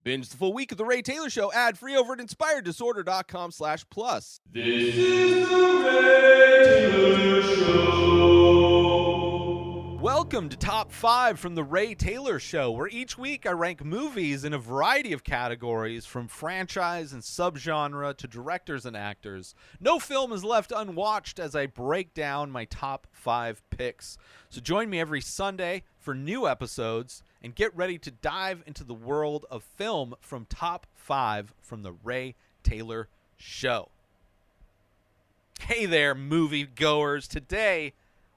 Binge the full week of The Ray Taylor Show ad-free over at inspireddisorder.com/plus. This is The Ray Taylor Show. Welcome to Top 5 from The Ray Taylor Show, where each week I rank movies in a variety of categories, from franchise and subgenre to directors and actors. No film is left unwatched as I break down my top 5 picks. So join me every Sunday for new episodes and get ready to dive into the world of film from Top 5 from The Ray Taylor Show. Hey there, movie goers. Today,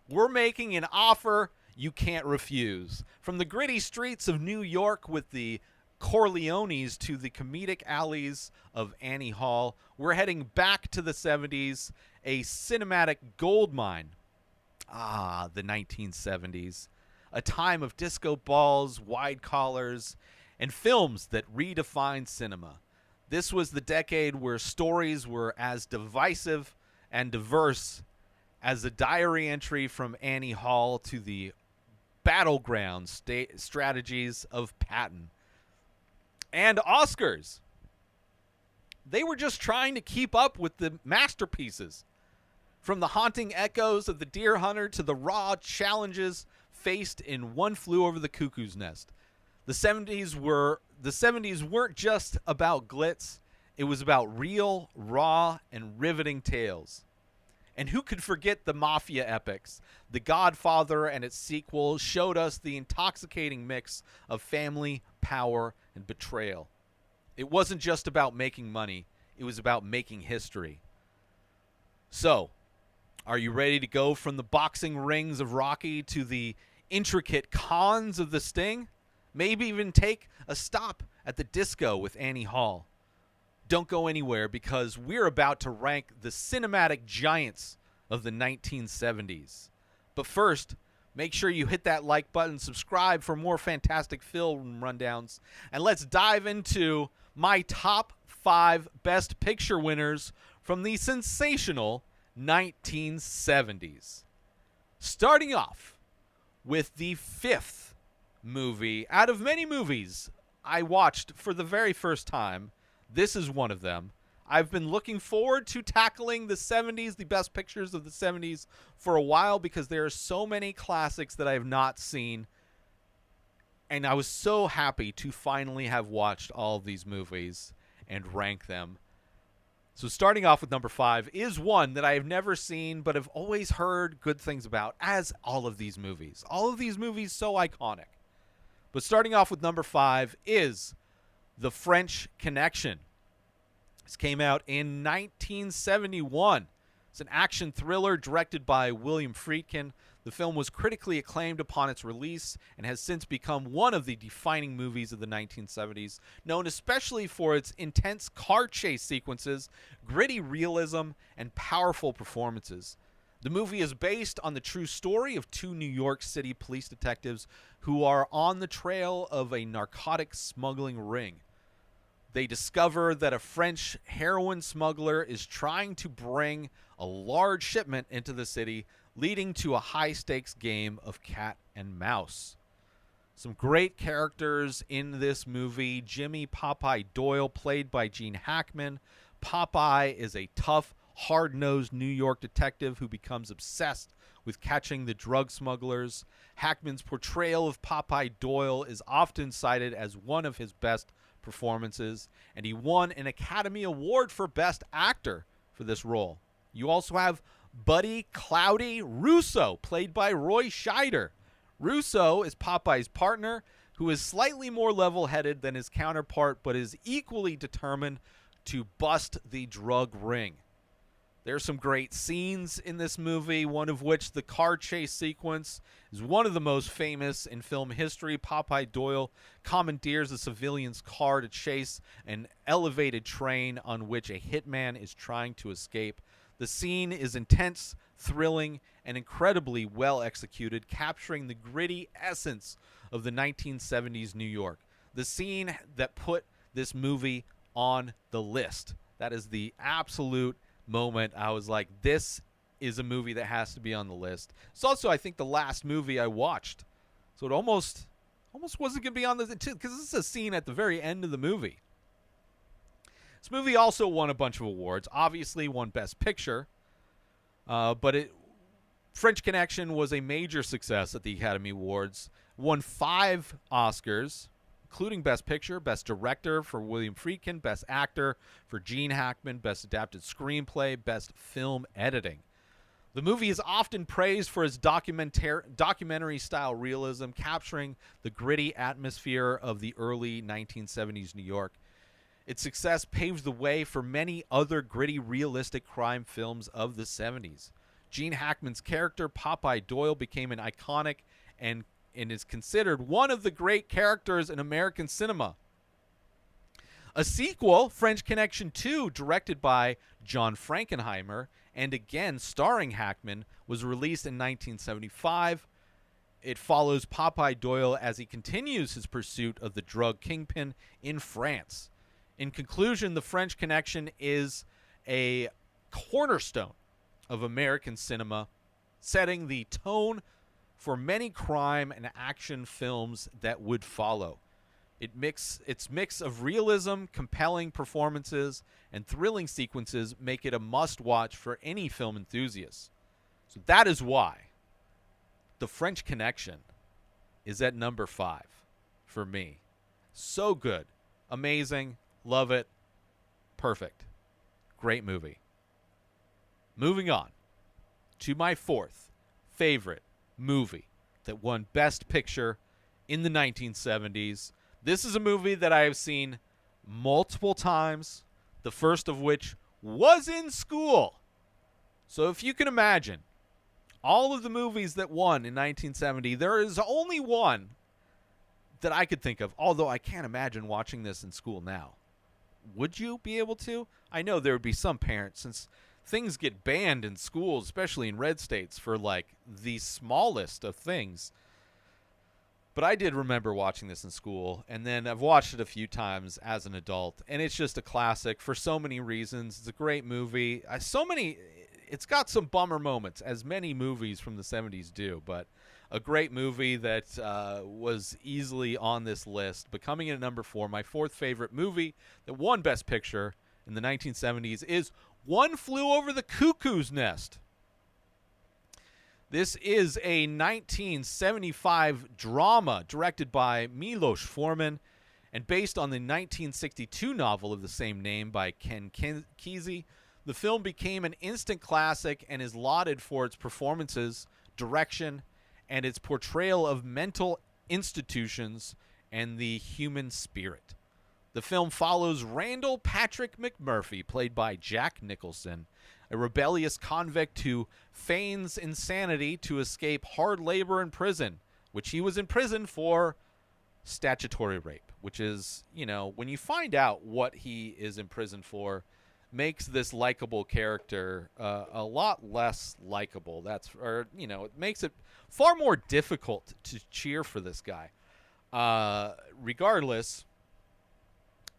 we're making an offer you can't refuse. From the gritty streets of New York with the Corleones to the comedic alleys of Annie Hall, we're heading back to the 70s, a cinematic goldmine. The 1970s. A time of disco balls, wide collars, and films that redefined cinema. This was the decade where stories were as divisive and diverse as a diary entry from Annie Hall to the battleground strategies of Patton. And Oscars. They were just trying to keep up with the masterpieces. From the haunting echoes of The Deer Hunter to the raw challenges faced in One Flew Over the Cuckoo's Nest. The 70s weren't just about glitz. It was about real, raw, and riveting tales. And who could forget the mafia epics? The Godfather and its sequel showed us the intoxicating mix of family, power, and betrayal. It wasn't just about making money. It was about making history. So, are you ready to go from the boxing rings of Rocky to the intricate cons of the Sting? Maybe even take a stop at the disco with Annie Hall. Don't go anywhere, because we're about to rank the cinematic giants of the 1970s. But first, make sure you hit that like button, subscribe for more fantastic film rundowns, and let's dive into my top 5 Best Picture winners from the sensational 1970s. Starting off with the 5th movie out of many movies I watched for the very first time. This is one of them. I've been looking forward to tackling the 70s, the best pictures of the 70s, for a while, because there are so many classics that I have not seen. And I was so happy to finally have watched all of these movies and rank them. So starting off with number 5 is one that I have never seen but have always heard good things about, as all of these movies. All of these movies so iconic. But starting off with number 5 is The French Connection. This came out in 1971. It's an action thriller directed by William Friedkin. The film was critically acclaimed upon its release and has since become one of the defining movies of the 1970s, known especially for its intense car chase sequences, gritty realism, and powerful performances. The movie is based on the true story of 2 New York City police detectives who are on the trail of a narcotic smuggling ring. They discover that a French heroin smuggler is trying to bring a large shipment into the city, leading to a high-stakes game of cat and mouse. Some great characters in this movie. Jimmy Popeye Doyle, played by Gene Hackman. Popeye is a tough, hard-nosed New York detective who becomes obsessed with catching the drug smugglers. Hackman's portrayal of Popeye Doyle is often cited as one of his best performances, and he won an Academy Award for Best Actor for this role. You also have Buddy Cloudy Russo, played by Roy Scheider. Russo is Popeye's partner, who is slightly more level-headed than his counterpart, but is equally determined to bust the drug ring. There's some great scenes in this movie, one of which, the car chase sequence, is one of the most famous in film history. Popeye Doyle commandeers a civilian's car to chase an elevated train on which a hitman is trying to escape. The scene is intense, thrilling, and incredibly well executed, capturing the gritty essence of the 1970s New York. The scene that put this movie on the list. That is the absolute moment I was like, this is a movie that has to be on the list. It's also, I think, the last movie I watched. So it almost Almost wasn't going to be on the, because this is a scene at the very end of the movie. This movie also won a bunch of awards. Obviously won Best Picture, but French Connection was a major success at the Academy Awards. Won 5 Oscars, including Best Picture, Best Director for William Friedkin, Best Actor for Gene Hackman, Best Adapted Screenplay, Best Film Editing. The movie is often praised for its documentary-style realism, capturing the gritty atmosphere of the early 1970s New York. Its success paves the way for many other gritty, realistic crime films of the 70s. Gene Hackman's character, Popeye Doyle, became an iconic and is considered one of the great characters in American cinema. A sequel, French Connection 2, directed by John Frankenheimer, and again starring Hackman, was released in 1975. It follows Popeye Doyle as he continues his pursuit of the drug kingpin in France. In conclusion, The French Connection is a cornerstone of American cinema, setting the tone for many crime and action films that would follow. Its mix of realism, compelling performances, and thrilling sequences make it a must-watch for any film enthusiast. So that is why The French Connection is at number 5 for me. So good. Amazing. Love it. Perfect. Great movie. Moving on to my 4th favorite movie that won Best Picture in the 1970s. This is a movie that I have seen multiple times, the first of which was in school. So if you can imagine, all of the movies that won in 1970, there is only one that I could think of, although I can't imagine watching this in school now. Would you be able to? I know there would be some parents, since things get banned in schools, especially in red states, for like the smallest of things. But I did remember watching this in school, and then I've watched it a few times as an adult, and it's just a classic for so many reasons. It's a great movie. It's got some bummer moments, as many movies from the 70s do, but a great movie that was easily on this list. But coming in at number 4, my 4th favorite movie that won Best Picture in the 1970s is One Flew Over the Cuckoo's Nest. This is a 1975 drama directed by Milos Forman and based on the 1962 novel of the same name by Ken Kesey. The film became an instant classic and is lauded for its performances, direction, and its portrayal of mental institutions and the human spirit. The film follows Randall Patrick McMurphy, played by Jack Nicholson, a rebellious convict who feigns insanity to escape hard labor in prison, which he was in prison for statutory rape, which is, when you find out what he is in prison for, makes this likable character a lot less likable. It makes it far more difficult to cheer for this guy. Regardless,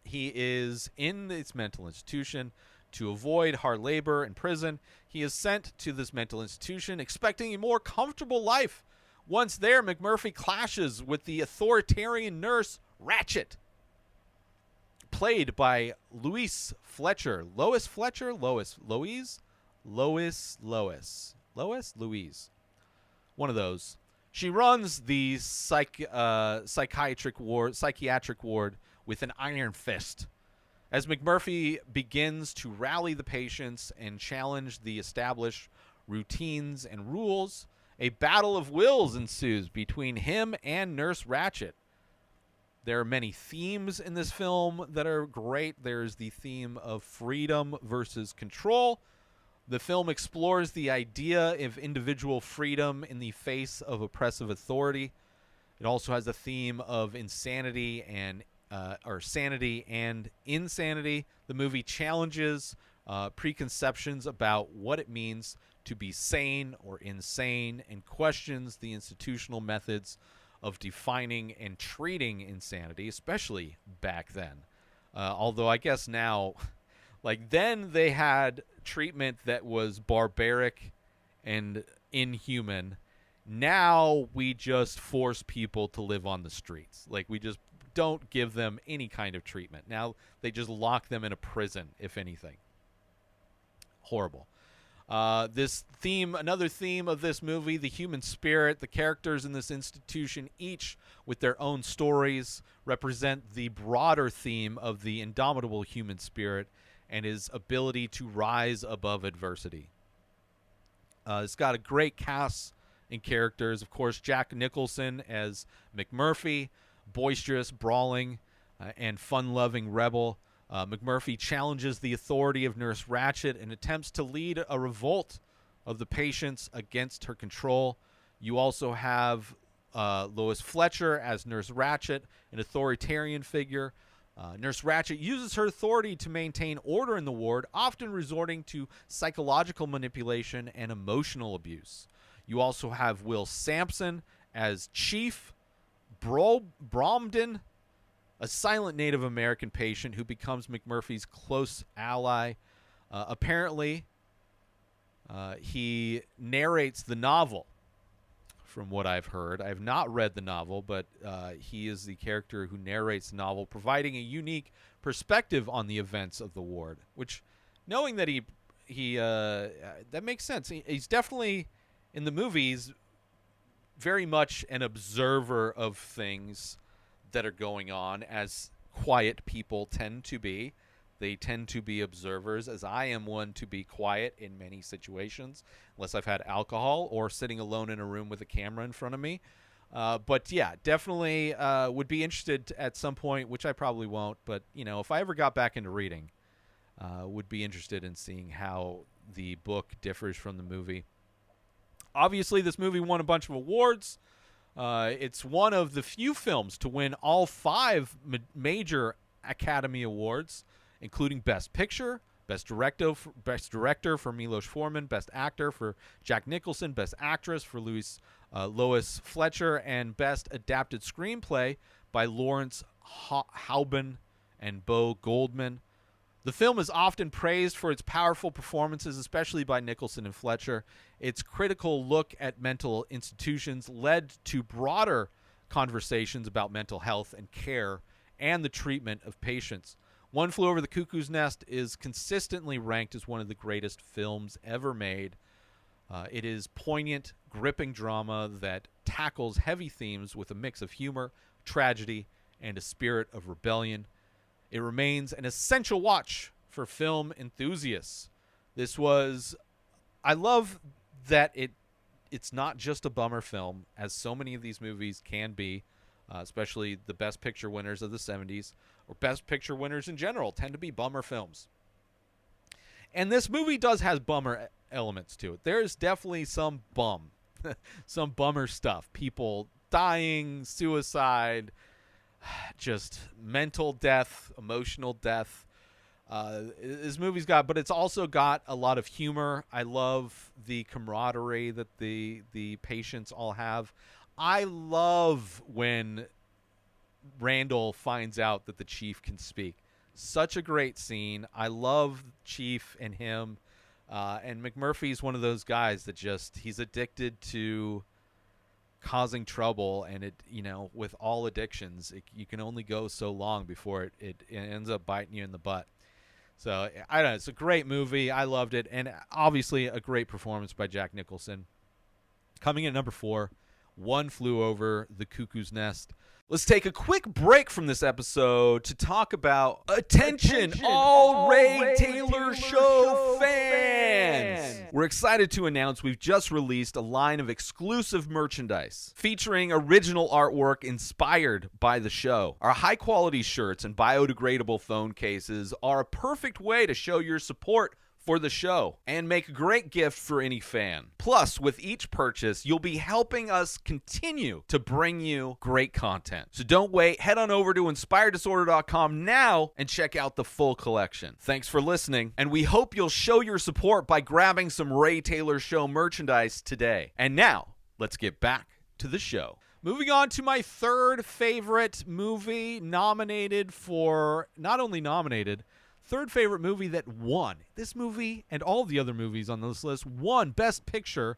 he is in this mental institution to avoid hard labor in prison. He is sent to this mental institution expecting a more comfortable life. Once there, McMurphy clashes with the authoritarian nurse, Ratchet, played by Lois Fletcher. Lois Fletcher? Lois. Louise? Lois. One of those. She runs the psychiatric ward with an iron fist. As McMurphy begins to rally the patients and challenge the established routines and rules, a battle of wills ensues between him and Nurse Ratchet. There are many themes in this film that are great. There's the theme of freedom versus control. The film explores the idea of individual freedom in the face of oppressive authority. It also has a theme of insanity and sanity and insanity. The movie challenges preconceptions about what it means to be sane or insane and questions the institutional methods of defining and treating insanity, especially back then. Although I guess now, then they had treatment that was barbaric and inhuman. Now we just force people to live on the streets. Like, we just don't give them any kind of treatment. Now they just lock them in a prison, if anything. Horrible. This theme, another theme of this movie, the human spirit, the characters in this institution, each with their own stories, represent the broader theme of the indomitable human spirit and his ability to rise above adversity. It's got a great cast in characters. Of course, Jack Nicholson as McMurphy, boisterous, brawling, and fun-loving rebel. McMurphy challenges the authority of Nurse Ratchet and attempts to lead a revolt of the patients against her control. You also have Lois Fletcher as Nurse Ratchet, an authoritarian figure. Nurse Ratchet uses her authority to maintain order in the ward, often resorting to psychological manipulation and emotional abuse. You also have Will Sampson as Chief Bromden, a silent Native American patient who becomes McMurphy's close ally. Apparently, he narrates the novel, from what I've heard. I have not read the novel, but he is the character who narrates the novel, providing a unique perspective on the events of the ward, which, knowing that he that makes sense. He's definitely, in the movies, very much an observer of things that are going on, as quiet people tend to be. They tend to be observers, as I am one to be quiet in many situations, unless I've had alcohol or sitting alone in a room with a camera in front of me. But yeah, definitely would be interested at some point, which I probably won't, but if I ever got back into reading, would be interested in seeing how the book differs from the movie. Obviously, this movie won a bunch of awards. It's one of the few films to win all 5 major Academy Awards, including Best Picture, Best Director for Milos Forman, Best Actor for Jack Nicholson, Best Actress for Lois Fletcher, and Best Adapted Screenplay by Lawrence Hauben and Bo Goldman. The film is often praised for its powerful performances, especially by Nicholson and Fletcher. Its critical look at mental institutions led to broader conversations about mental health and care and the treatment of patients. One Flew Over the Cuckoo's Nest is consistently ranked as one of the greatest films ever made. It is poignant, gripping drama that tackles heavy themes with a mix of humor, tragedy, and a spirit of rebellion. It remains an essential watch for film enthusiasts. I love that it's not just a bummer film, as so many of these movies can be, especially the Best Picture winners of the 70s, or Best Picture winners in general, tend to be bummer films. And this movie does have bummer elements to it. There's definitely some bummer stuff. People dying, suicide, just mental death, emotional death. This movie's got, but it's also got a lot of humor. I love the camaraderie that the patients all have. I love when Randall finds out that the chief can speak. Such a great scene. I love Chief and him. And McMurphy's one of those guys that he's addicted to causing trouble, and with all addictions, you can only go so long before it ends up biting you in the butt. So I don't know, it's a great movie. I loved it, and obviously a great performance by Jack Nicholson. Coming in at number 4, One Flew Over the Cuckoo's Nest. Let's take a quick break from this episode to talk about Attention all Ray Taylor Show fans! We're excited to announce we've just released a line of exclusive merchandise featuring original artwork inspired by the show. Our high-quality shirts and biodegradable phone cases are a perfect way to show your support for the show and make a great gift for any fan. Plus, with each purchase, you'll be helping us continue to bring you great content. So don't wait. Head on over to InspiredDisorder.com now and check out the full collection. Thanks for listening, and we hope you'll show your support by grabbing some Ray Taylor Show merchandise today. And now, let's get back to the show. Moving on to my third favorite movie nominated for, not only nominated, third favorite movie that won. This movie and all the other movies on this list won Best Picture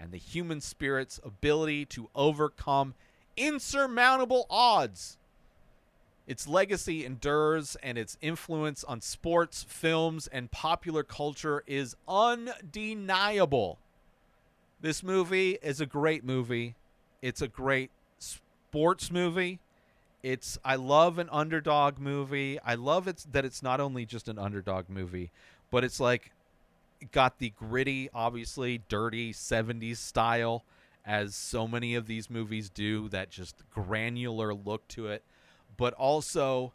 and the human spirit's ability to overcome insurmountable odds. Its legacy endures, and its influence on sports, films, and popular culture is undeniable. This movie is a great movie. It's a great sports movie. I love an underdog movie. I love that it's not only just an underdog movie, but it's like got the gritty, obviously dirty 70s style, as so many of these movies do, that just granular look to it, but also,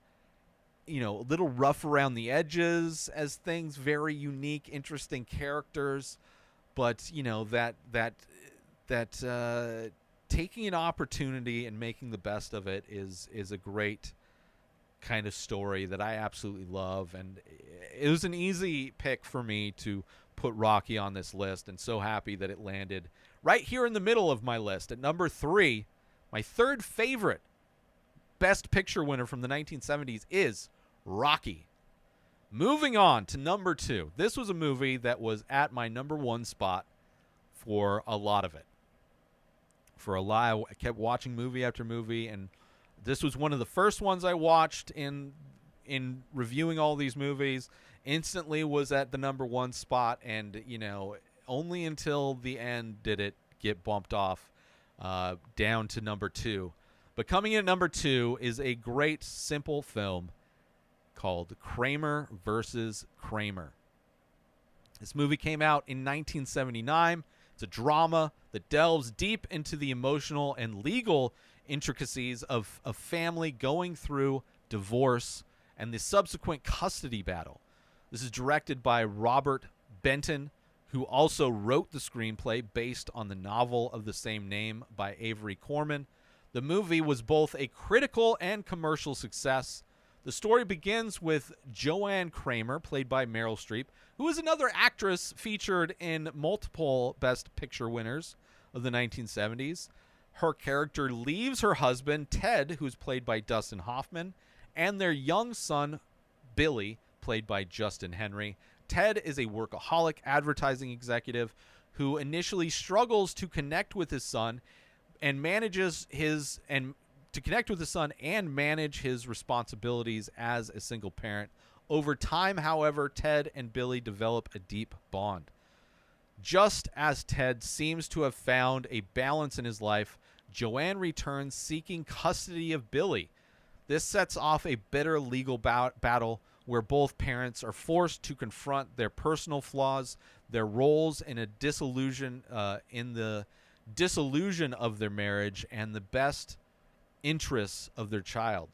a little rough around the edges as things, very unique, interesting characters, but that taking an opportunity and making the best of it is a great kind of story that I absolutely love. And it was an easy pick for me to put Rocky on this list, and so happy that it landed right here in the middle of my list at number 3. My third favorite Best Picture winner from the 1970s is Rocky. Moving on to number 2. This was a movie that was at my number 1 spot for a lot of it. For a while, I kept watching movie after movie, and this was one of the first ones I watched in reviewing all these movies. Instantly was at the number 1 spot, and only until the end did it get bumped off down to number 2. But coming in at number 2 is a great, simple film called Kramer versus Kramer. This movie came out in 1979. It's a drama that delves deep into the emotional and legal intricacies of a family going through divorce and the subsequent custody battle. This is directed by Robert Benton, who also wrote the screenplay based on the novel of the same name by Avery Corman. The movie was both a critical and commercial success. The story begins with Joanne Kramer, played by Meryl Streep, who is another actress featured in multiple Best Picture winners of the 1970s. Her character leaves her husband, Ted, who's played by Dustin Hoffman, and their young son, Billy, played by Justin Henry. Ted is a workaholic advertising executive who initially struggles to connect with his son and manage his responsibilities as a single parent. Over time, however, Ted and Billy develop a deep bond. Just as Ted seems to have found a balance in his life, Joanne returns seeking custody of Billy. This sets off a bitter legal battle where both parents are forced to confront their personal flaws, their roles in the dissolution of their marriage, and the best interests of their child.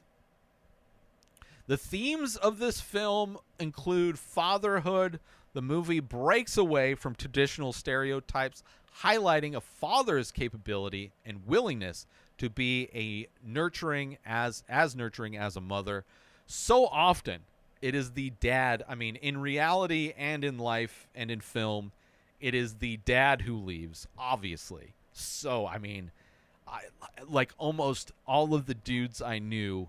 The themes of this film include fatherhood. The movie breaks away from traditional stereotypes, highlighting a father's capability and willingness to be nurturing as a mother. So often, it is the dad. I mean, in reality and in life and in film, it is the dad who leaves, obviously. So, I mean, like almost all of the dudes I knew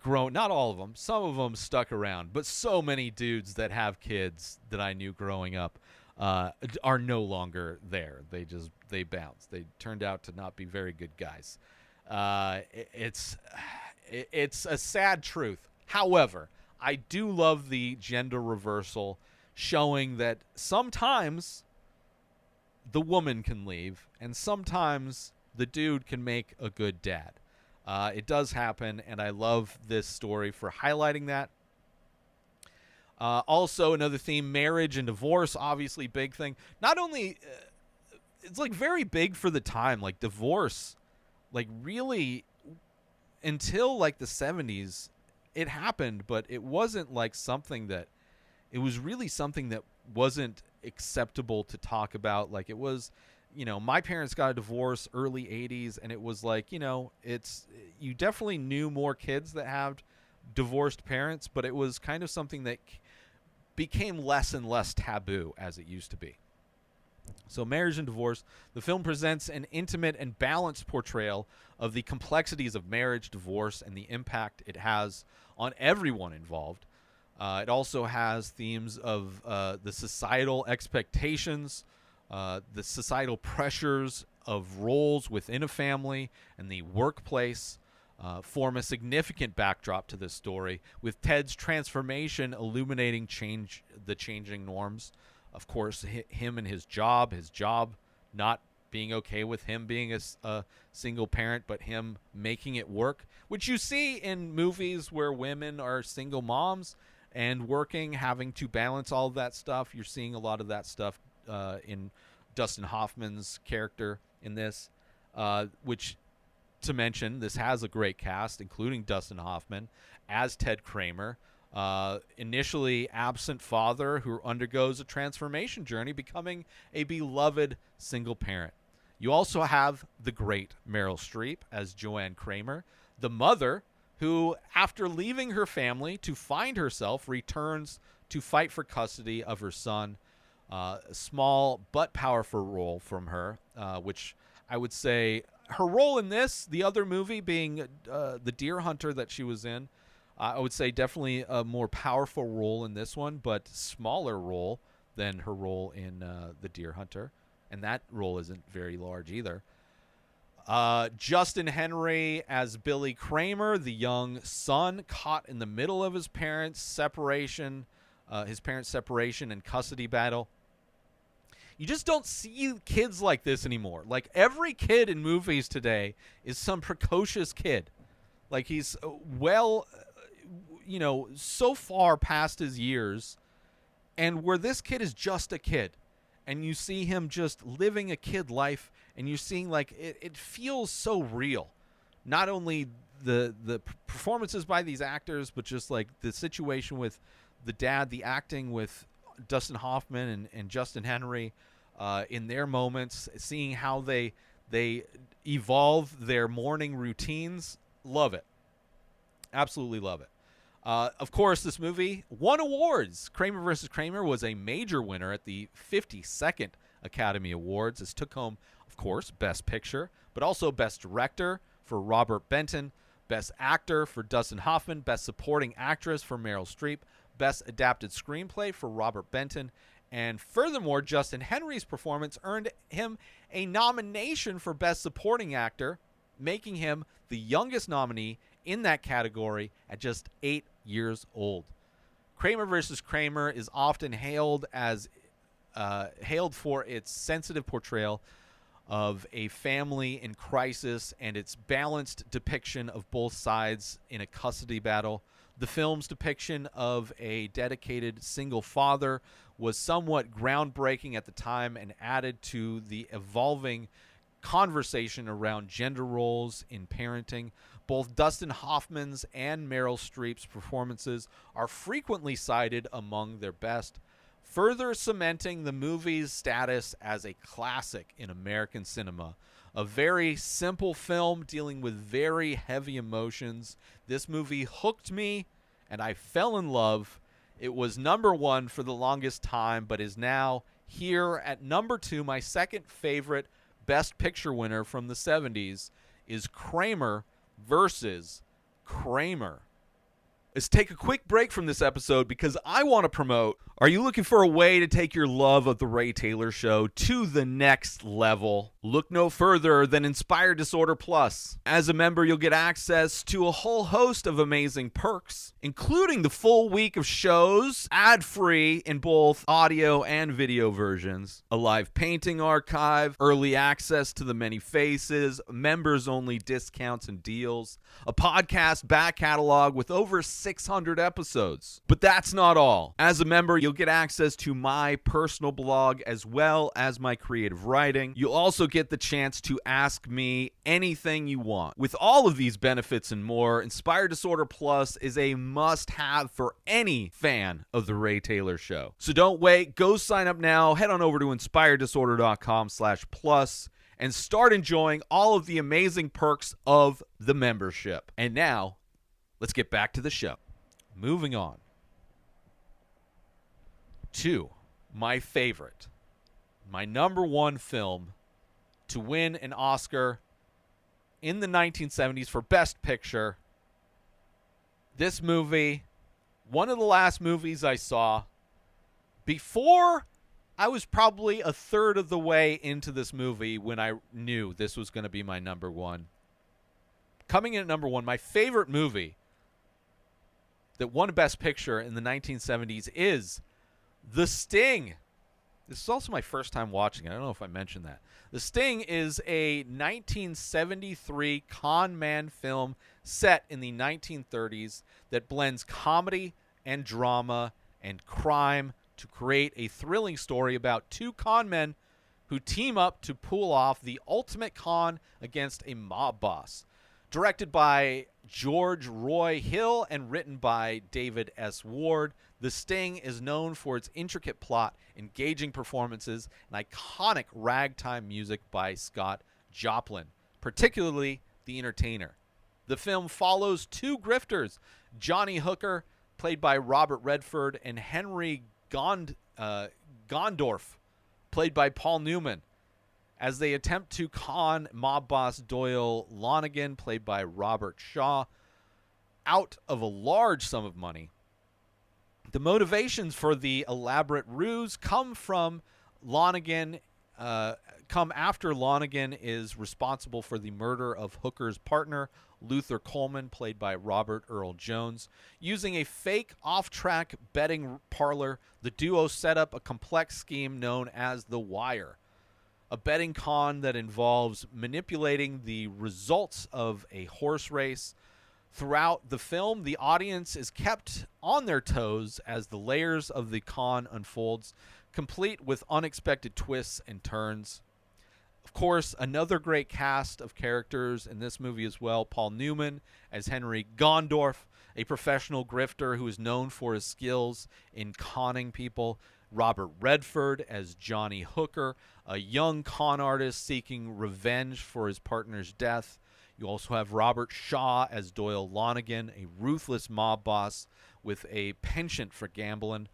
not all of them, some of them stuck around, but so many dudes that have kids that I knew growing up are no longer there. They bounced. They turned out to not be very good guys. It's a sad truth. However, I do love the gender reversal, showing that sometimes the woman can leave and sometimes the dude can make a good dad. It does happen, and I love this story for highlighting that. Also, another theme, marriage and divorce, obviously big thing. Not only, it's like very big for the time, like divorce, like really until like the 70s, it happened, but it wasn't like something that, it was really something that wasn't acceptable to talk about. Like it was, my parents got a divorce early 80s, and it was like, you definitely knew more kids that have divorced parents, but it was kind of something that became less and less taboo as it used to be. So marriage and divorce, the film presents an intimate and balanced portrayal of the complexities of marriage, divorce, and the impact it has on everyone involved. It also has themes of the societal expectations the societal pressures of roles within a family and the workplace form a significant backdrop to this story, with Ted's transformation illuminating the changing norms. Of course, him and his job not being okay with him being a single parent, but him making it work, which you see in movies where women are single moms and working, having to balance all of that stuff. You're seeing a lot of that stuff in Dustin Hoffman's character in this, which, to mention, this has a great cast, including Dustin Hoffman as Ted Kramer, initially absent father who undergoes a transformation journey, becoming a beloved single parent. You also have the great Meryl Streep as Joanne Kramer, the mother who, after leaving her family to find herself, returns to fight for custody of her son. A small but powerful role from her, which I would say her role in this, the other movie being the Deer Hunter that she was in, I would say definitely a more powerful role in this one, but smaller role than her role in the Deer Hunter. And that role isn't very large either. Justin Henry as Billy Kramer, the young son caught in the middle of his parents' separation and custody battle. You just don't see kids like this anymore. Like, every kid in movies today is some precocious kid. Like, he's so far past his years, and where this kid is just a kid. And you see him just living a kid life, and you're seeing, like, it feels so real. Not only the performances by these actors, but just, like, the situation with the dad, the acting with Dustin Hoffman and Justin Henry in their moments, seeing how they evolve their morning routines. Love it. Absolutely love it. Of course, this movie won awards. Kramer vs. Kramer was a major winner at the 52nd Academy Awards. This took home, of course, Best Picture, but also Best Director for Robert Benton, Best Actor for Dustin Hoffman, Best Supporting Actress for Meryl Streep, Best Adapted Screenplay for Robert Benton, and furthermore, Justin Henry's performance earned him a nomination for Best Supporting Actor, making him the youngest nominee in that category at just 8 years old. Kramer vs. Kramer is often hailed for its sensitive portrayal of a family in crisis and its balanced depiction of both sides in a custody battle. The film's depiction of a dedicated single father was somewhat groundbreaking at the time and added to the evolving conversation around gender roles in parenting. Both Dustin Hoffman's and Meryl Streep's performances are frequently cited among their best, further cementing the movie's status as a classic in American cinema. A very simple film dealing with very heavy emotions. This movie hooked me, and I fell in love. It was number one for the longest time, but is now here at number two. My second favorite Best Picture winner from the 70s is Kramer versus Kramer. Let's take a quick break from this episode because I want to promote. Are you looking for a way to take your love of The Ray Taylor Show to the next level? Look no further than Inspired Disorder Plus. As a member, you'll get access to a whole host of amazing perks, including the full week of shows, ad-free in both audio and video versions, a live painting archive, early access to the many faces, members-only discounts and deals, a podcast back catalog with over 600 episodes. But that's not all. As a member, you'll get access to my personal blog as well as my creative writing. You'll also get the chance to ask me anything you want. With all of these benefits and more, Inspired Disorder Plus is a must-have for any fan of The Ray Taylor Show. So don't wait. Go sign up now. Head on over to inspireddisorder.com/plus and start enjoying all of the amazing perks of the membership. And now, let's get back to the show. Moving on to my favorite, my number one film to win an Oscar in the 1970s for Best Picture. This movie, one of the last movies I saw before I was probably a third of the way into this movie when I knew this was going to be my number one. Coming in at number one, my favorite movie that won Best Picture in the 1970s is The Sting. This is also my first time watching it. I don't know if I mentioned that. The Sting is a 1973 con man film set in the 1930s that blends comedy and drama and crime to create a thrilling story about two con men who team up to pull off the ultimate con against a mob boss. Directed by George Roy Hill and written by David S. Ward, The Sting is known for its intricate plot, engaging performances, and iconic ragtime music by Scott Joplin, particularly The Entertainer. The film follows two grifters, Johnny Hooker, played by Robert Redford, and Henry Gondorf, played by Paul Newman, as they attempt to con mob boss Doyle Lonigan, played by Robert Shaw, out of a large sum of money. The motivations for the elaborate ruse come after Lonigan is responsible for the murder of Hooker's partner, Luther Coleman, played by Robert Earl Jones. Using a fake off-track betting parlor, the duo set up a complex scheme known as The Wire, a betting con that involves manipulating the results of a horse race. Throughout the film, the audience is kept on their toes as the layers of the con unfolds, complete with unexpected twists and turns. Of course, another great cast of characters in this movie as well. Paul Newman as Henry Gondorf, a professional grifter who is known for his skills in conning people. Robert Redford as Johnny Hooker, a young con artist seeking revenge for his partner's death. You also have Robert Shaw as Doyle Lonigan, a ruthless mob boss with a penchant for gambling.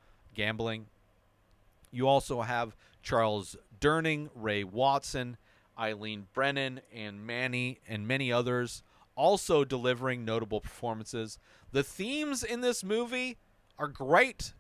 You also have Charles Durning, Ray Watson, Eileen Brennan, and many others also delivering notable performances. The themes in this movie are great,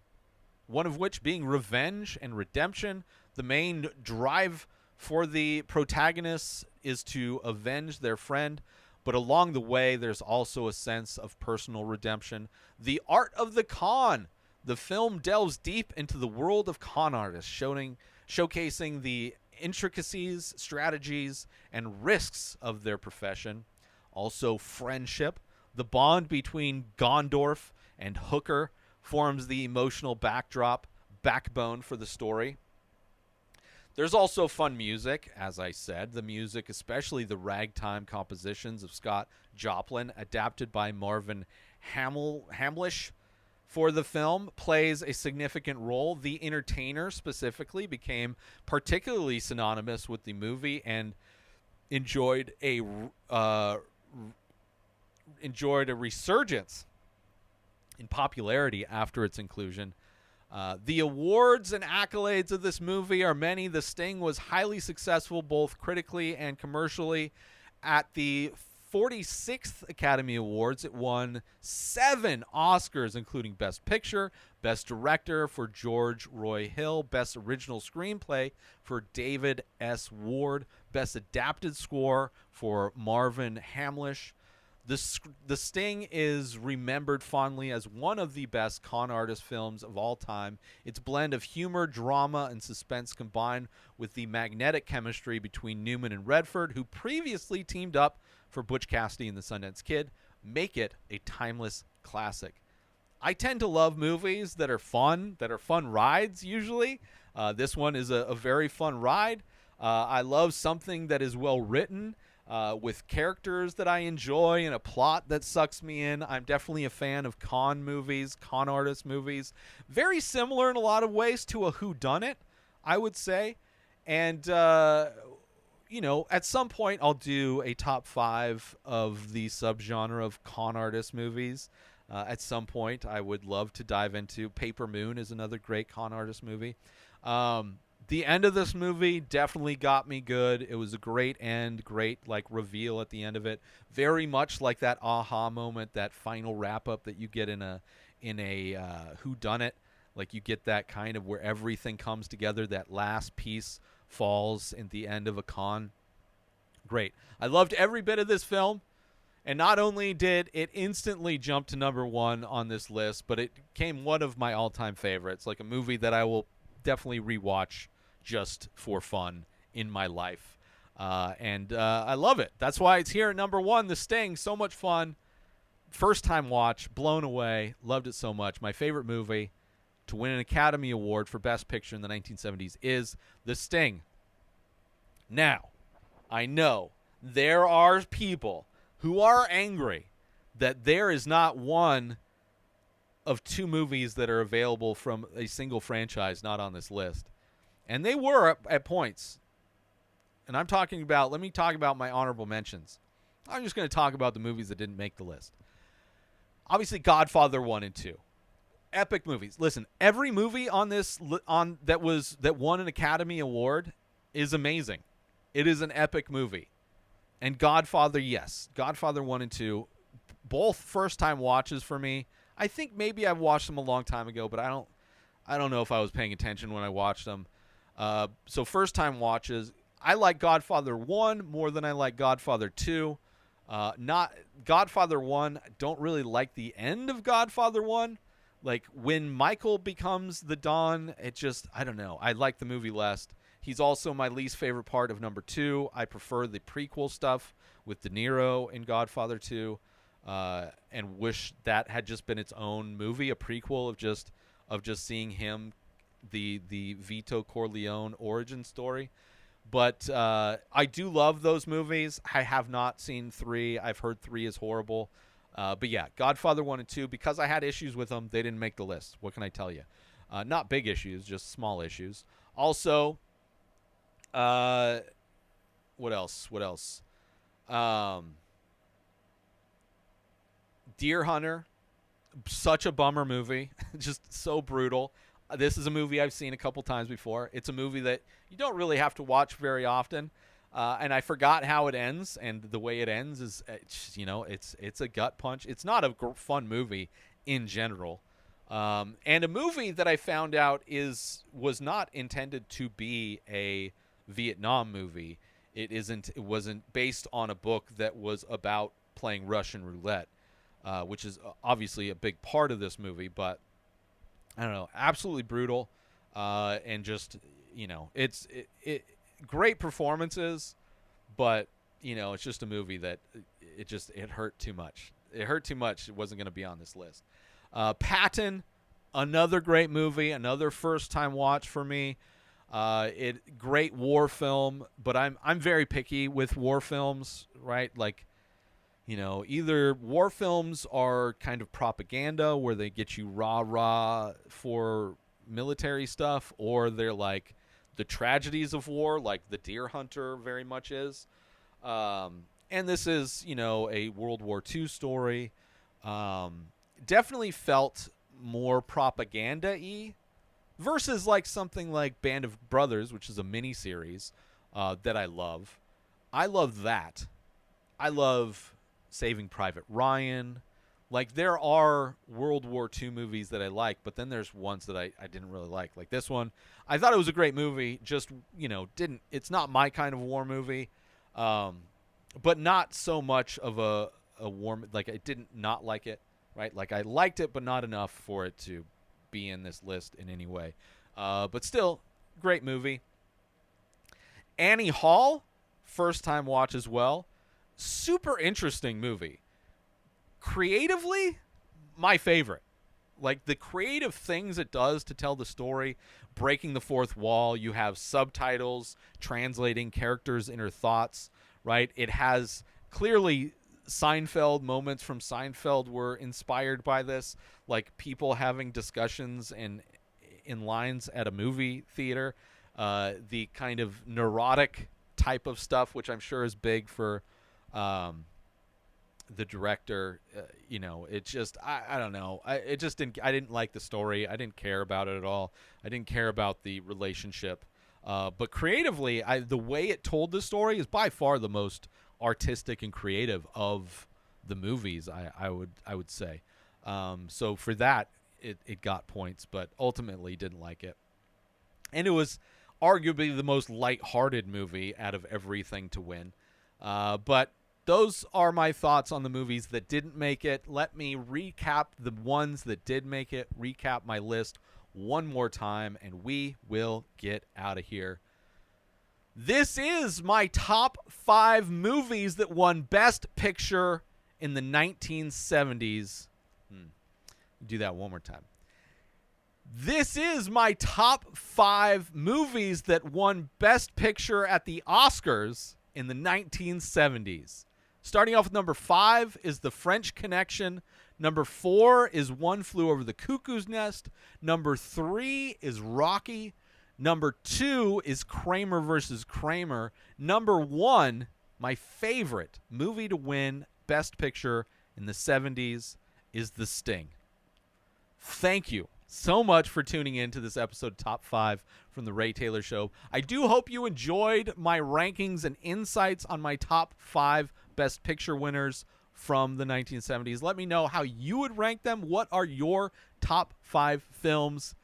one of which being revenge and redemption. The main drive for the protagonists is to avenge their friend, but along the way, there's also a sense of personal redemption. The art of the con. The film delves deep into the world of con artists, showcasing the intricacies, strategies, and risks of their profession. Also, friendship. The bond between Gondorf and Hooker forms the emotional backbone for the story. There's also fun music, as I said. The music, especially the ragtime compositions of Scott Joplin, adapted by Marvin Hamlish for the film, plays a significant role. The Entertainer specifically became particularly synonymous with the movie and enjoyed a resurgence in popularity after its inclusion. The awards and accolades of this movie are many. The Sting was highly successful both critically and commercially. At the 46th Academy Awards, it won 7 Oscars, including Best Picture, Best Director for George Roy Hill, Best Original Screenplay for David S. Ward, Best Adapted Score for Marvin Hamlish. The Sting is remembered fondly as one of the best con artist films of all time. Its blend of humor, drama, and suspense combined with the magnetic chemistry between Newman and Redford, who previously teamed up for Butch Cassidy and the Sundance Kid, make it a timeless classic. I tend to love movies that are fun rides usually. This one is a very fun ride. I love something that is well written, with characters that I enjoy and a plot that sucks me in. I'm definitely a fan of con movies, con artist movies. Very similar in a lot of ways to a whodunit, I would say. And, at some point I'll do a top 5 of the subgenre of con artist movies. At some point I would love to dive into. Paper Moon is another great con artist movie. The end of this movie definitely got me good. It was a great end, great reveal at the end of it. Very much like that aha moment, that final wrap up that you get in a whodunit. Like you get that kind of where everything comes together. That last piece falls at the end of a con. Great. I loved every bit of this film. And not only did it instantly jump to number 1 on this list, but it became one of my all-time favorites. Like a movie that I will definitely rewatch just for fun in my life. And I love it. That's why it's here at number 1. The Sting, so much fun. First time watch, blown away. Loved it so much. My favorite movie to win an Academy Award for Best Picture in the 1970s is The Sting. Now, I know there are people who are angry that there is not one of 2 movies that are available from a single franchise not on this list. And they were at points. And let me talk about my honorable mentions. I'm just going to talk about the movies that didn't make the list. Obviously, Godfather 1 and 2. Epic movies. Listen, every movie on this that won an Academy Award is amazing. It is an epic movie. And Godfather, yes. Godfather 1 and 2, both first-time watches for me. I think maybe I've watched them a long time ago, but I don't know if I was paying attention when I watched them. So first-time watches. I like Godfather 1 more than I like Godfather 2. Not Godfather 1, don't really like the end of Godfather 1. Like, when Michael becomes the Don, I don't know. I like the movie less. He's also my least favorite part of number 2. I prefer the prequel stuff with De Niro in Godfather 2, and wish that had just been its own movie, a prequel of just seeing him, the Vito Corleone origin story. But I do love those movies. I have not seen 3. I've heard 3 is horrible. But yeah, Godfather 1 and 2, because I had issues with them, they didn't make the list. What can I tell you? Not big issues, just small issues. Also, what else? Deer Hunter, such a bummer movie. Just so brutal. This is a movie I've seen a couple times before. It's a movie that you don't really have to watch very often. And I forgot how it ends, and the way it ends is, it's a gut punch. It's not a fun movie in general. And a movie that I found out was not intended to be a Vietnam movie. It wasn't based on a book that was about playing Russian roulette, which is obviously a big part of this movie, but I don't know, absolutely brutal, and just, it's great performances, but it's just a movie that it hurt too much. It hurt too much. It wasn't going to be on this list. Patton, another great movie, another first time watch for me. Great war film, but I'm very picky with war films, right? Like, either war films are kind of propaganda where they get you rah-rah for military stuff, or they're like the tragedies of war, like The Deer Hunter very much is. And this is, a World War II story. Definitely felt more propaganda-y versus like something like Band of Brothers, which is a miniseries that I love. I love that. I love Saving Private Ryan. Like, there are World War II movies that I like, but then there's ones that I didn't really like. Like this one, I thought it was a great movie, just, it's not my kind of war movie, but not so much of a war, like I didn't not like it, right? Like I liked it, but not enough for it to be in this list in any way. But still, great movie. Annie Hall, first time watch as well. Super interesting movie. Creatively, my favorite. Like, the creative things it does to tell the story, breaking the fourth wall. You have subtitles translating characters' inner thoughts, right? It has clearly Seinfeld moments from Seinfeld were inspired by this, like people having discussions in lines at a movie theater. The kind of neurotic type of stuff, which I'm sure is big for the director. It just, I don't know. I didn't like the story. I didn't care about it at all. I didn't care about the relationship. But creatively, the way it told the story is by far the most artistic and creative of the movies, I would say. So for that, it got points, but ultimately didn't like it. And it was arguably the most lighthearted movie out of everything to win. But those are my thoughts on the movies that didn't make it. Let me recap the ones that did make it, recap my list one more time, and we will get out of here. This is my top 5 movies that won Best Picture in the 1970s. Do that one more time. This is my top 5 movies that won Best Picture at the Oscars in the 1970s. Starting off with number 5 is The French Connection. Number 4 is One Flew Over the Cuckoo's Nest. Number 3 is Rocky. Number 2 is Kramer versus Kramer. Number 1, my favorite movie to win Best Picture in the 70s, is The Sting. Thank you so much for tuning in to this episode of Top 5 from The Ray Taylor Show. I do hope you enjoyed my rankings and insights on my top 5 Best Picture winners from the 1970s. Let me know how you would rank them. What are your top 5 films?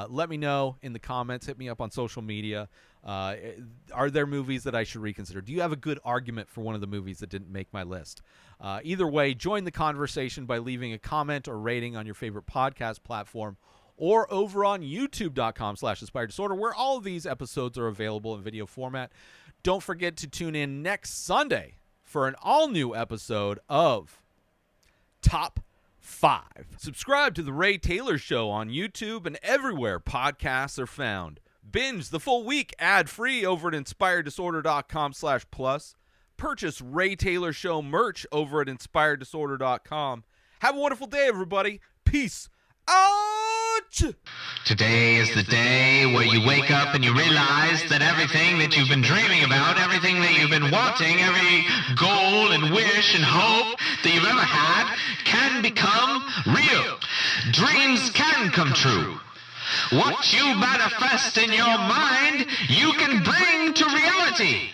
Let me know in the comments. Hit me up on social media. Are there movies that I should reconsider? Do you have a good argument for one of the movies that didn't make my list? Either way, join the conversation by leaving a comment or rating on your favorite podcast platform or over on youtube.com/Inspired Disorder, where all of these episodes are available in video format. Don't forget to tune in next Sunday for an all-new episode of Top 5. Subscribe to The Ray Taylor Show on YouTube and everywhere podcasts are found. Binge the full week ad-free over at inspireddisorder.com/plus. Purchase Ray Taylor Show merch over at inspireddisorder.com. Have a wonderful day, everybody. Peace out! Today is the day where you wake up and you realize that everything that you've been dreaming about, everything that you've been wanting, every goal and wish and hope that you've ever had can become real. Dreams can come true. What you manifest in your mind, you can bring to reality.